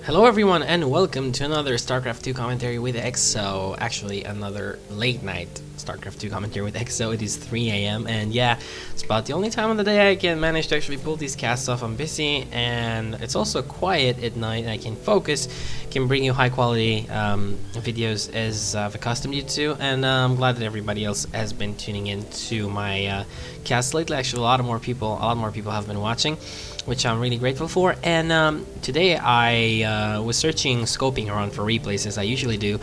Hello everyone and welcome to another StarCraft 2 commentary with XO. Actually another late night StarCraft 2 commentary with XO. It is 3 AM and yeah, it's about the only time of the day I can manage to actually pull these casts off. I'm busy and it's also quiet at night and I can focus, can bring you high quality videos as I've accustomed you to, and I'm glad that everybody else has been tuning in to my casts lately. Actually a lot more people have been watching, which I'm really grateful for. And today I was scoping around for replays as I usually do,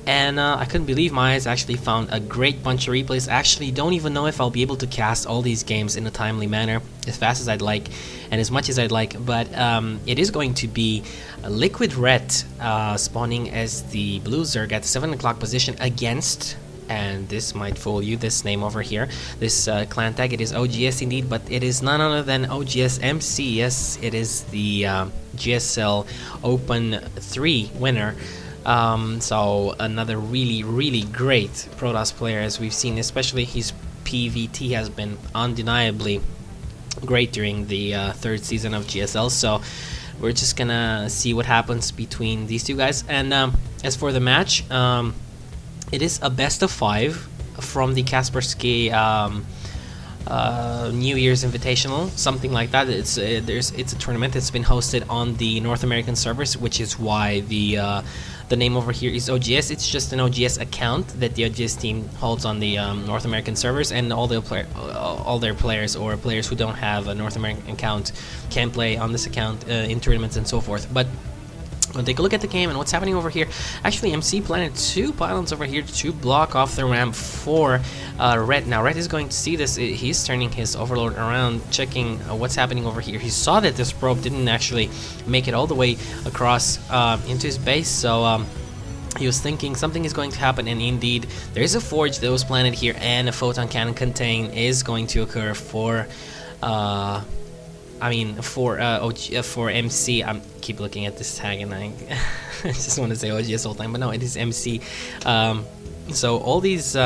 and I couldn't believe my eyes. Actually found a great bunch of replays. Actually don't even know if I'll be able to cast all these games in a timely manner as fast as I'd like and as much as I'd like, but it is going to be LiquidRet spawning as the blue Zerg at the 7 o'clock position against, and this might fool you, this name over here, this clan tag, it is OGS indeed, but it is none other than oGs.MC. Yes, it is the GSL Open 3 winner. So another really great Protoss player, as we've seen, especially his PVT has been undeniably great during the third season of GSL. So we're just gonna see what happens between these two guys. And as for the match, it is a best of 5 from the Kaspersky New Year's Invitational, something like that. It's a tournament that's been hosted on the North American servers, which is why the name over here is OGS. It's just an OGS account that the OGS team holds on the North American servers, and all their players or players who don't have a North American account can play on this account in tournaments and so forth. But we'll take a look at the game and what's happening over here. Actually, MC planted 2 pylons over here to block off the ramp for Red. Now, Red is going to see this. He's turning his Overlord around, checking what's happening over here. He saw that this probe didn't actually make it all the way across into his base, so he was thinking something is going to happen, and indeed, there is a forge that was planted here, and a photon cannon contain is going to occur for for MC. I keep looking at this tag and I just want to say OGS all the time, but no, it is MC. So all these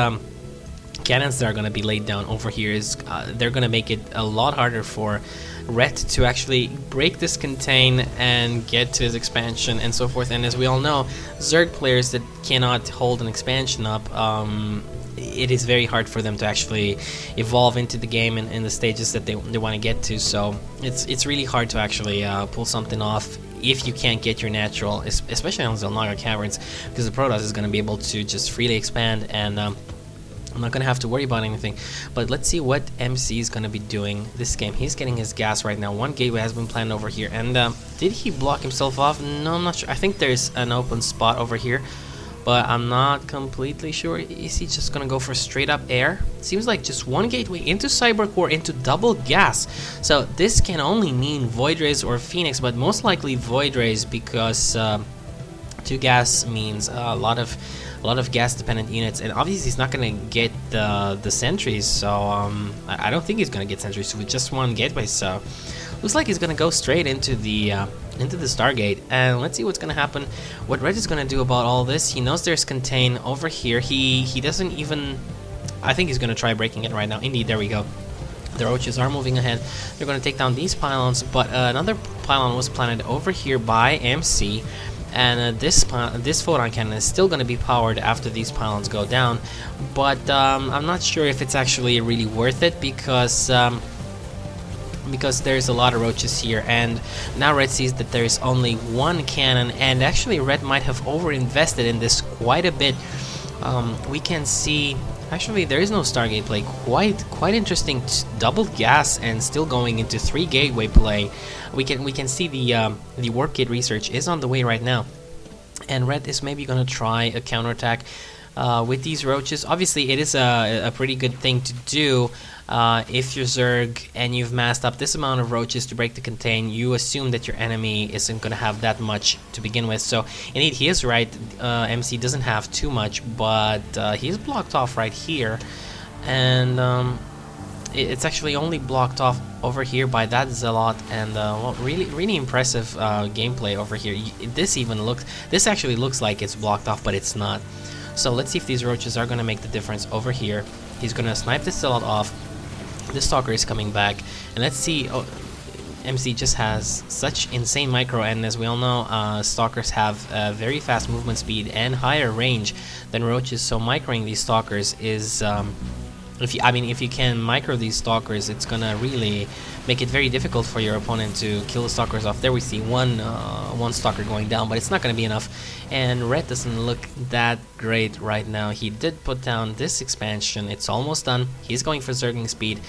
cannons that are going to be laid down over here is they're going to make it a lot harder for Ret to actually break this contain and get to his expansion and so forth. And as we all know, Zerg players that cannot hold an expansion up, it is very hard for them to actually evolve into the game in the stages that they want to get to. So it's really hard to actually pull something off if you can't get your natural, especially on xel'naga caverns, because the Protoss is going to be able to just freely expand, and I'm not going to have to worry about anything. But let's see what MC is going to be doing this game. He's getting his gas right now. One gateway has been planned over here, and did he block himself off? No, I'm not sure. I think there's an open spot over here, but I'm not completely sure. Is he just gonna go for straight up air? Seems like just one gateway into Cyber Core into double gas. So this can only mean Void Rays or Phoenix, but most likely Void Rays, because 2 gas means a lot of gas dependent units, and obviously he's not gonna get the sentries. So I don't think he's gonna get sentries with just one gateway. So looks like he's gonna go straight into the Stargate, and let's see what's gonna happen. What Red is gonna do about all this? He knows there's contain over here. He doesn't even. I think he's gonna try breaking it right now. Indeed, there we go. The roaches are moving ahead. They're gonna take down these pylons, but another pylon was planted over here by MC, and this photon cannon is still gonna be powered after these pylons go down. But I'm not sure if it's actually really worth it, because there's a lot of roaches here, and now Red sees that there is only 1 cannon, and actually Red might have overinvested in this quite a bit. We can see actually there is no Stargate play. Quite interesting. Double gas and still going into 3 gateway play. We can see the warp gate research is on the way right now, and Red is maybe gonna try a counterattack with these roaches. Obviously it is a pretty good thing to do. If you're Zerg and you've massed up this amount of roaches to break the contain, you assume that your enemy isn't going to have that much to begin with. So indeed, he is right. MC doesn't have too much, but he's blocked off right here, and it's actually only blocked off over here by that Zealot. And well, really impressive gameplay over here. This actually looks like it's blocked off, but it's not. So let's see if these roaches are going to make the difference over here. He's going to snipe this Zealot off. This Stalker is coming back, and let's see. MC just has such insane micro, and as we all know, stalkers have very fast movement speed and higher range than roaches, so microing these stalkers is if you can micro these stalkers, it's gonna really make it very difficult for your opponent to kill the stalkers off. There we see one stalker going down, but it's not gonna be enough. And Red doesn't look that great right now. He did put down this expansion. It's almost done. He's going for Zergling speed,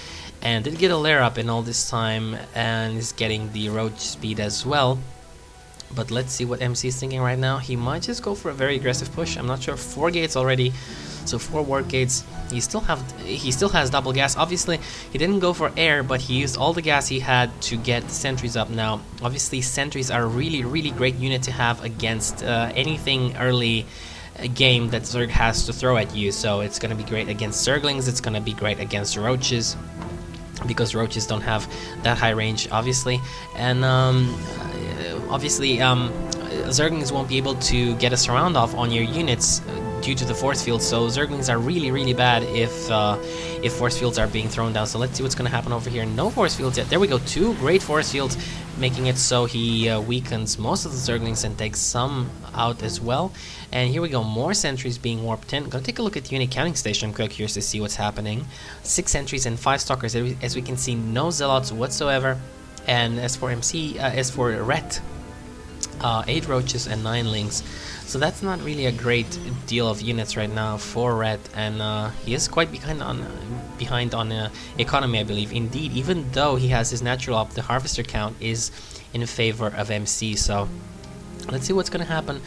and did get a lair up in all this time, and is getting the roach speed as well. But let's see what MC is thinking right now. He might just go for a very aggressive push. I'm not sure. 4 gates already. So 4 ward gates. He still has double gas. Obviously, he didn't go for air, but he used all the gas he had to get the sentries up now. Obviously, sentries are a really great unit to have against anything early game that Zerg has to throw at you. So it's going to be great against Zerglings. It's going to be great against roaches, because roaches don't have that high range, obviously. And Zerglings won't be able to get a surround off on your units due to the force field, so Zerglings are really bad if force fields are being thrown down. So let's see what's going to happen over here. No force fields yet. There we go. 2 great force fields, making it so he weakens most of the Zerglings and takes some out as well. And here we go. More sentries being warped in. Gonna take a look at the unit counting station. I'm quite curious to see what's happening. 6 sentries and 5 stalkers. As we can see, no zealots whatsoever. And as for Ret, 8 roaches and 9 lings. So that's not really a great deal of units right now for Red, and he is quite behind on economy, I believe. Indeed, even though he has his natural up, the harvester count is in favor of MC. So let's see what's gonna happen.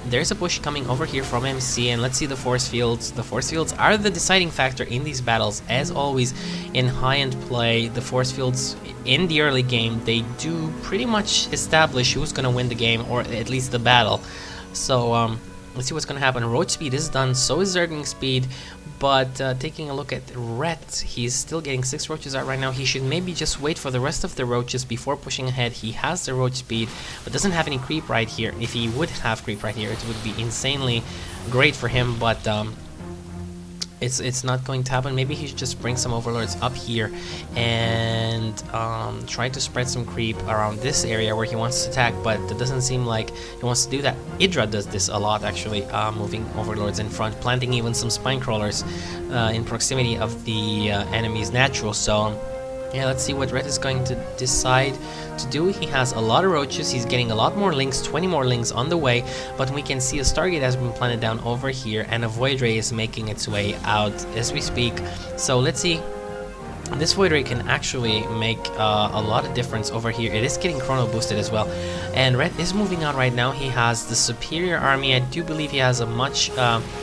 There's a push coming over here from MC, and let's see the force fields. The force fields are the deciding factor in these battles. As always, in high-end play, the force fields in the early game, they do pretty much establish who's going to win the game, or at least the battle. So let's see what's going to happen. Roach speed is done, so is Zergling speed, but taking a look at Ret, he's still getting 6 roaches out right now. He should maybe just wait for the rest of the roaches before pushing ahead. He has the roach speed, but doesn't have any creep right here. If he would have creep right here, it would be insanely great for him, but it's not going to happen. Maybe he should just bring some overlords up here and try to spread some creep around this area where he wants to attack, but it doesn't seem like he wants to do that. Idra does this a lot, actually, moving overlords in front, planting even some spine crawlers in proximity of the enemy's natural. So yeah, let's see what Red is going to decide to do. He has a lot of roaches. He's getting a lot more lings, 20 more lings on the way, but we can see a Stargate has been planted down over here, and a Void Ray is making its way out as we speak. So let's see. This Void Ray can actually make a lot of difference over here. It is getting chrono boosted as well. And Red is moving out right now. He has the superior army. I do believe he has a much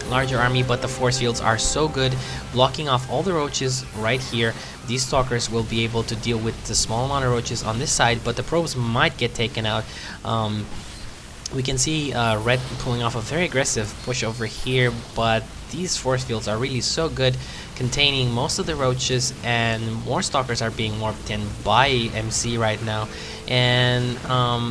larger army, but the force fields are so good, blocking off all the roaches right here. These stalkers will be able to deal with the small amount of roaches on this side, but the probes might get taken out. We can see Red pulling off a very aggressive push over here, but these force fields are really so good, containing most of the roaches, and more stalkers are being warped in by MC right now. And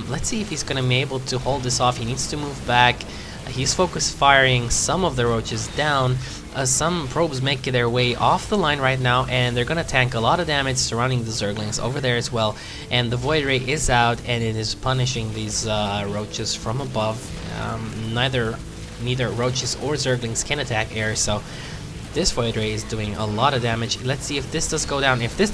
let's see if he's going to be able to hold this off. He needs to move back. He's focus firing some of the roaches down. Some probes make their way off the line right now, and they're going to tank a lot of damage surrounding the Zerglings over there as well. And the Void Ray is out, and it is punishing these roaches from above. Neither roaches or Zerglings can attack air, so this Void Ray is doing a lot of damage. Let's see if this does go down. If this